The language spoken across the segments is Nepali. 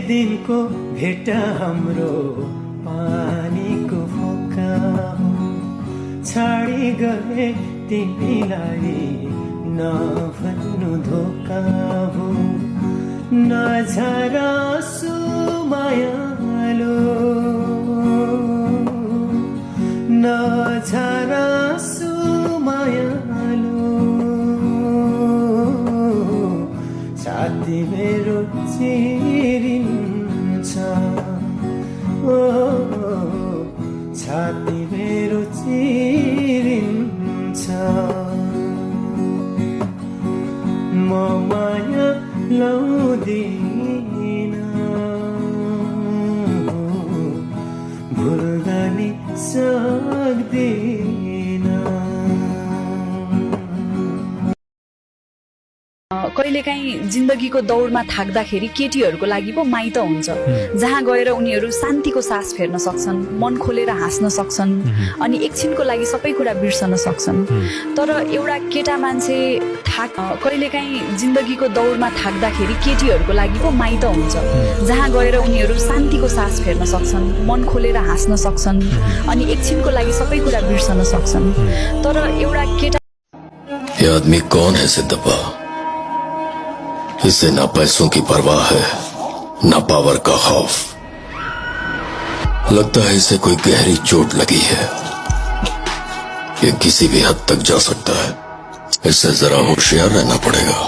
दिनको भेट हाम्रो पानीको फोका हो, छाडी गए तिमीलाई नभन्नु धोका हो। नझरा सुमायालो, नझरा सुमायालो, छाती मेरो चिरिन्छ, ओ छाती मेरो चिरिन्छ। म माया लाउँदिन, भुल्न नि सक्दिन। कहिलेकाहीँ जिन्दगीको दौडमा थाक्दाखेरि केटीहरूको लागि पो माइत हुन्छ, जहाँ गएर उनीहरू शान्तिको सास फेर्न सक्छन्, मन खोलेर हाँस्न सक्छन्, अनि एकछिनको लागि सबै कुरा बिर्सन सक्छन्। तर एउटा केटा मान्छे कहिलेकाहीँ जिन्दगीको दौडमा थाक्दाखेरि केटीहरूको लागि पो माइत हुन्छ, जहाँ गएर उनीहरू शान्तिको सास फेर्न सक्छन्, मन खोलेर हाँस्न सक्छन्, अनि एकछिनको लागि सबै कुरा बिर्सन सक्छन्। तर एउटा केटा ये आदमी कौन है सिद्धप्पा? इसे ना पैसों की परवाह है, ना पावर का खौफ। लगता है इसे कोई गहरी चोट लगी है। ये किसी भी हद तक जा सकता है, इससे जरा होशियार रहना पड़ेगा।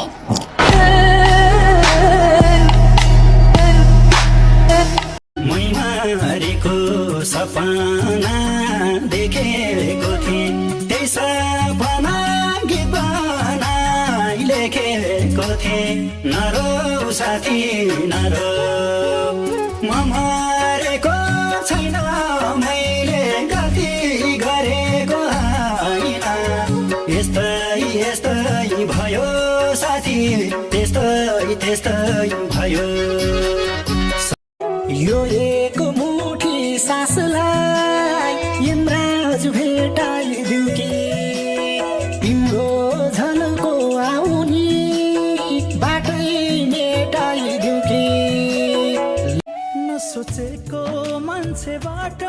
मैमारेको सपना देखेको थिएँ, त्यही सपना गीत बनाई लेखेको थिएँ। नरो साथी नरो, म मरेको छैन, मैले गल्ती गरेको होइन। यस्तै यस्तै भयो साथी, त्यस्तै त्यस्तै भयो। यो एक मुठी सासलाई यमराज भेटाइदिउ कि, तिम्रो झलको आउनी बाटै मेटाइदिउ कि। नसोचेको मान्छेबाट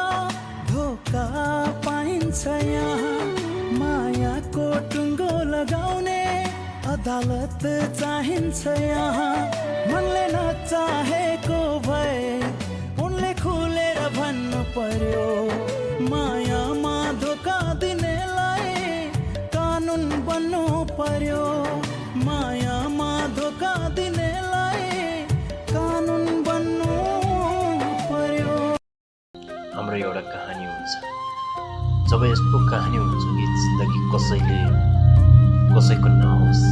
धोका पाइन्छ यहाँ, मायाको टुङ्गो लगाउने अदालत चाहिन्छ यहाँ। मनले नचाहेको भए उनले खुलेर भन्नु पर्यो, मायामा धोका दिनेलाई कानुन बन्नु पर्यो, मायामा धोका दिनेलाई कानुन बन्नु पर्यो। हाम्रो एउटा कहानी हुन्छ, जब यस्तो कहानी हुन्छ कि जिन्दगी कसैको नहोस्,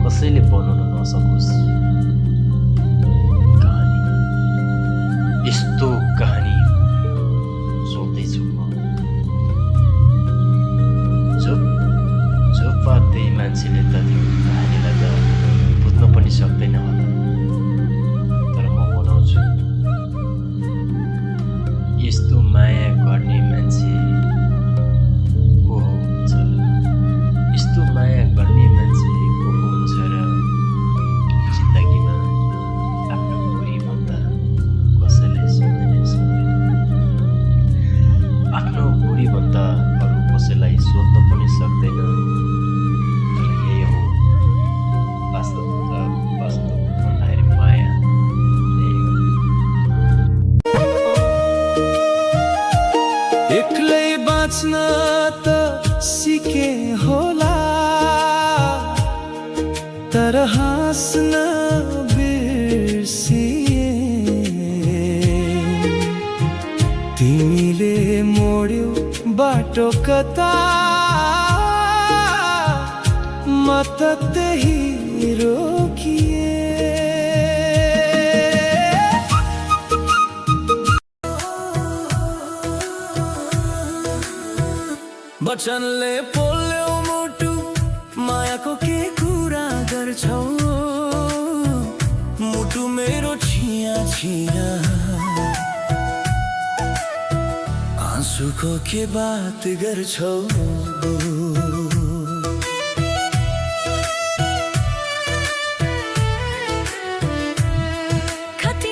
कसैले बनाउन नसकोस्। यस्तो कहानी सोच्दैछु म, जो त्यही मान्छेले त त्यो कहानीलाई त बुझ्न पनि सक्दैन होला, तर म बनाउँछु। यस्तो माया गर्ने मान्छे को हुन्छ र, यस्तो माया गर्ने मान्छे को हुन्छ र, जिन्दगीमा आफ्नो बुढीभन्दा कसैलाई सोध्नै सक्दैन, आफ्नो बुढीभन्दा अरू कसैलाई सोध्न पनि सक्दैन। तर यही हो वास्तव भन्दाखेरि माया यही हो। एक्लै बाँच्न त सिके होला, तर हाँस्न बिर्सिए। तिमीले मोड्यौ बाटो कता, म त त्यही रोकिए। वचनले पोल्यौ मुटु, मायाको के कुरा गर्छौ, मुटु मेरो छिया छिया। आँसुको के बात गर्छौ, कति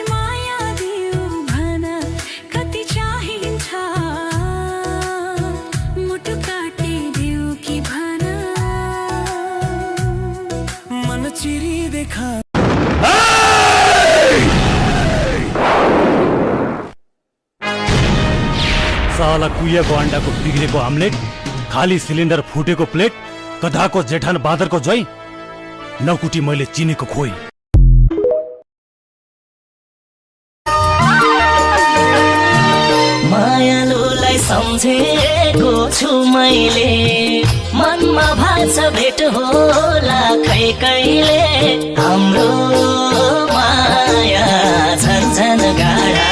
साला कुहिएको अन्डाको बिग्रेको आम्लेट, खाली सिलिन्डर फुटेको प्लेट, गधाको जेठान बाँदरको ज्वाई, नकुटी मैले चिनेको खोइ। मायालुलाई सम्झेको छु मैले, मनमा भाष भेट होला खै कहिले, हाम्रो माया झन्झन गाडा।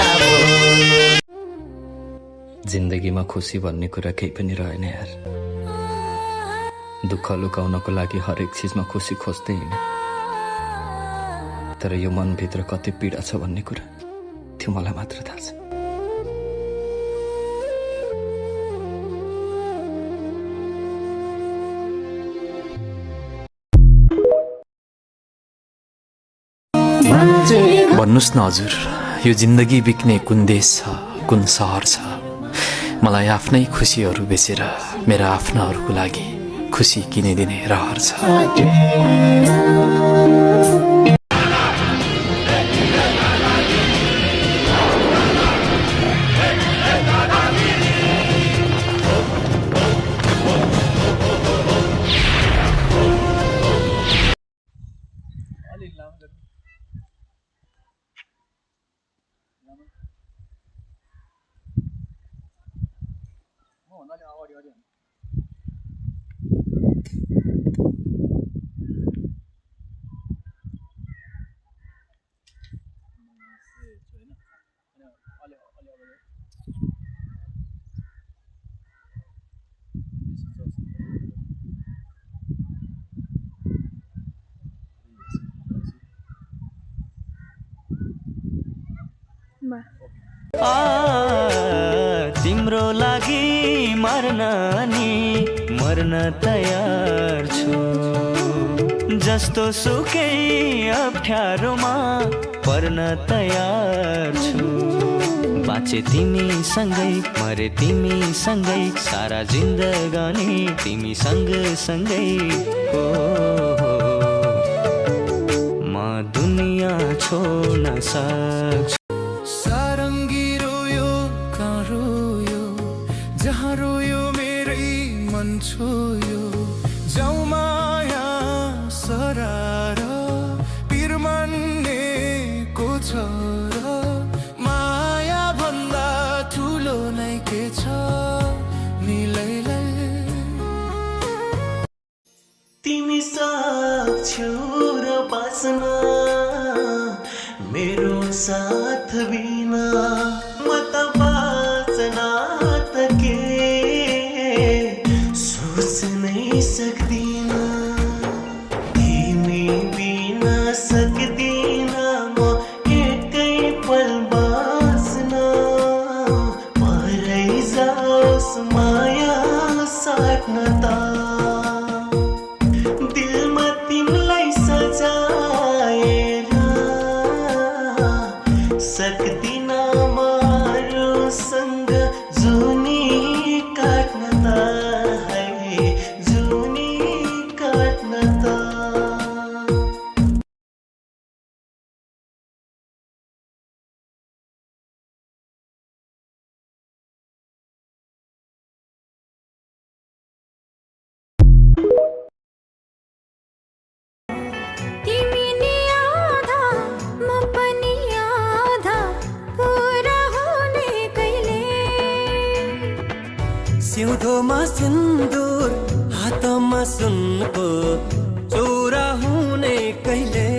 जिन्दगीमा खुसी भन्ने कुरा केही पनि रहेन यार। दुःख लुकाउनको लागि हरेक चिजमा खुसी खोज्दै हिँड्ने, तर यो मनभित्र कति पीडा छ भन्ने कुरा त्यो मलाई मात्र थाहा छ। भन्नुस् न हजुर, यो जिन्दगी बिक्ने कुन देश छ, कुन सहर छ? मलाई आफ्नै खुसीहरू बेचेर मेरा आफ्नाहरूको लागि खुसी किनिदिने रहर छ। तिम्रो लागि मर्न नि मर्न तयार छु, जस्तो सुकै अप्ठ्यारोमा पर्न तयार छु। बाँचे तिमी सँगै मरे तिमी सँगै, सारा जिन्दगानी तिमी सँग सँगै हो। म दुनिया छोड्न सक्छु। सारङ्गी रोयो कहाँ रोयो, जहाँ रोयो मेरै मन छोयो। जाउँ माया सरार पिर मान्नेको छ र, माया भन्दा ठुलो नै के छ मिलैलाई। तिमी सक्छौ र बाँच्न मेरो साथ बिना, म त बाँच्न त के सोच्नै सक्दिन। तिमी बिना सक्दिन म एकै पल बाँच्न, परै जाओस् माया साट्न त। दिलमा तिमीलाई सजाएर सक्दिन मारुसँग जुनी काट्न त, है जुनी काट्न त। तिमी नि आधा म पनि आधा, पुरा हुने कहिले। सिउँदोमा सिन्दुर हातमा सुनको चोरा हुने कहिले।